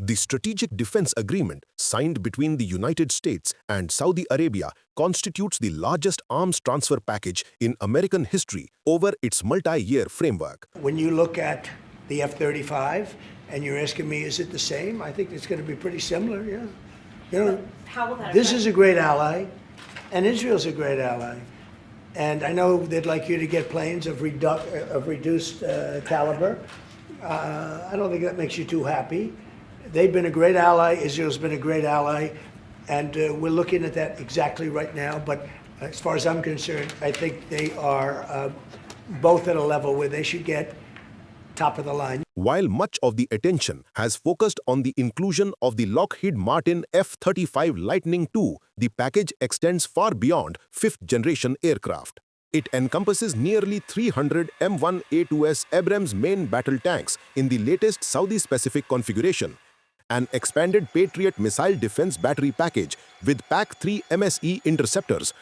The Strategic Defense Agreement signed between the United States and Saudi Arabia constitutes the largest arms transfer package in American history over its multi-year framework. When you look at the F-35 and you're asking me, is it the same? I think it's going to be pretty similar, yeah. You know, How will that this affect- is a great ally, and Israel's a great ally. And I know they'd like you to get planes of reduced caliber. I don't think that makes you too happy. They've been a great ally. Israel's been a great ally. And we're looking at that exactly right now. But as far as I'm concerned, I think they are both at a level where they should get top of the line. While much of the attention has focused on the inclusion of the Lockheed Martin F-35 Lightning II, the package extends far beyond fifth-generation aircraft. It encompasses nearly 300 M1A2S Abrams main battle tanks in the latest Saudi-specific configuration, an expanded Patriot missile defense battery package with PAC-3 MSE interceptors,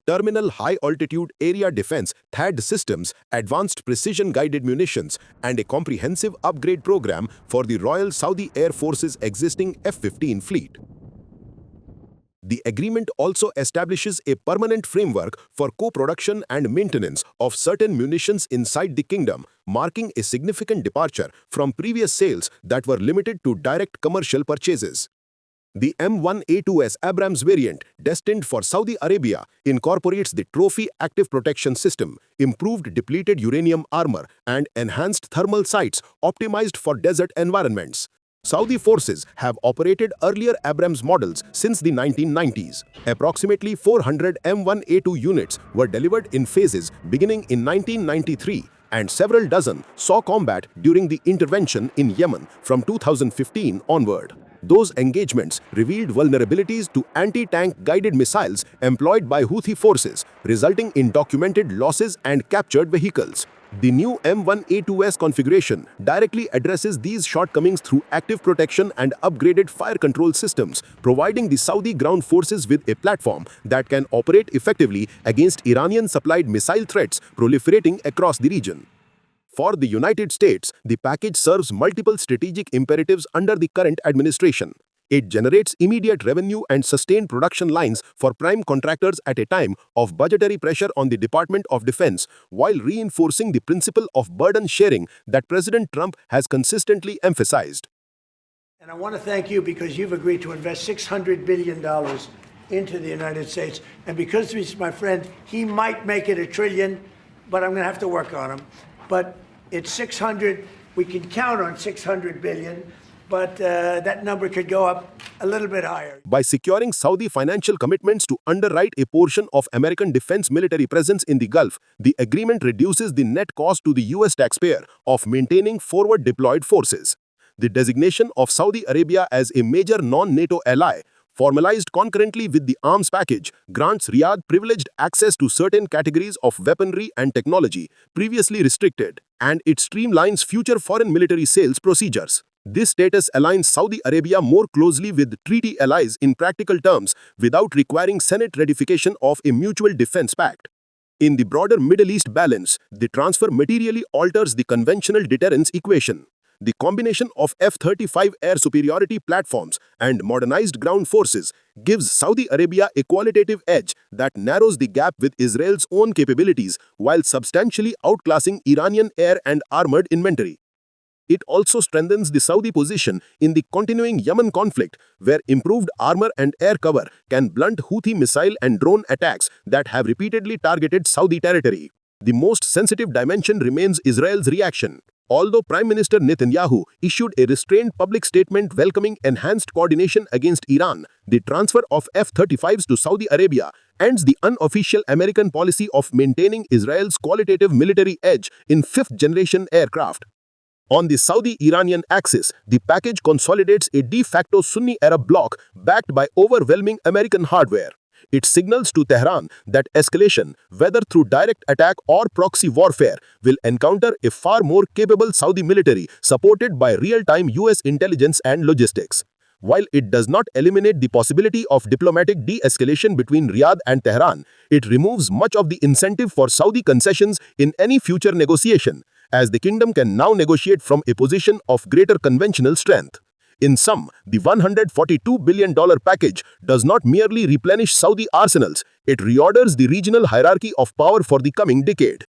terminal high-altitude area defense THAAD systems, advanced precision-guided munitions, and a comprehensive upgrade program for the Royal Saudi Air Force's existing F-15 fleet. The agreement also establishes a permanent framework for co-production and maintenance of certain munitions inside the kingdom, marking a significant departure from previous sales that were limited to direct commercial purchases. The M1A2S Abrams variant, destined for Saudi Arabia, incorporates the Trophy Active Protection System, improved depleted uranium armor, and enhanced thermal sights optimized for desert environments. Saudi forces have operated earlier Abrams models since the 1990s. Approximately 400 M1A2 units were delivered in phases beginning in 1993, and several dozen saw combat during the intervention in Yemen from 2015 onward. Those engagements revealed vulnerabilities to anti-tank guided missiles employed by Houthi forces, resulting in documented losses and captured vehicles. The new M1A2S configuration directly addresses these shortcomings through active protection and upgraded fire control systems, providing the Saudi ground forces with a platform that can operate effectively against Iranian-supplied missile threats proliferating across the region. For the United States, the package serves multiple strategic imperatives under the current administration. It generates immediate revenue and sustained production lines for prime contractors at a time of budgetary pressure on the Department of Defense, while reinforcing the principle of burden sharing that President Trump has consistently emphasized. And I want to thank you because you've agreed to invest $600 billion into the United States. And because he's my friend, he might make it $1 trillion, but I'm going to have to work on him. But it's 600, we can count on 600 billion, but that number could go up a little bit higher. By securing Saudi financial commitments to underwrite a portion of American defense military presence in the Gulf, the agreement reduces the net cost to the U.S. taxpayer of maintaining forward deployed forces. The designation of Saudi Arabia as a major non-NATO ally, formalized concurrently with the arms package, grants Riyadh privileged access to certain categories of weaponry and technology previously restricted, and it streamlines future foreign military sales procedures. This status aligns Saudi Arabia more closely with treaty allies in practical terms without requiring Senate ratification of a mutual defense pact. In the broader Middle East balance, the transfer materially alters the conventional deterrence equation. The combination of F-35 air superiority platforms and modernized ground forces gives Saudi Arabia a qualitative edge that narrows the gap with Israel's own capabilities while substantially outclassing Iranian air and armored inventory. It also strengthens the Saudi position in the continuing Yemen conflict, where improved armor and air cover can blunt Houthi missile and drone attacks that have repeatedly targeted Saudi territory. The most sensitive dimension remains Israel's reaction. Although Prime Minister Netanyahu issued a restrained public statement welcoming enhanced coordination against Iran, the transfer of F-35s to Saudi Arabia ends the unofficial American policy of maintaining Israel's qualitative military edge in fifth-generation aircraft. On the Saudi-Iranian axis, the package consolidates a de facto Sunni Arab bloc backed by overwhelming American hardware. It signals to Tehran that escalation, whether through direct attack or proxy warfare, will encounter a far more capable Saudi military supported by real-time US intelligence and logistics. While it does not eliminate the possibility of diplomatic de-escalation between Riyadh and Tehran, it removes much of the incentive for Saudi concessions in any future negotiation, as the kingdom can now negotiate from a position of greater conventional strength. In sum, the $142 billion package does not merely replenish Saudi arsenals, it reorders the regional hierarchy of power for the coming decade.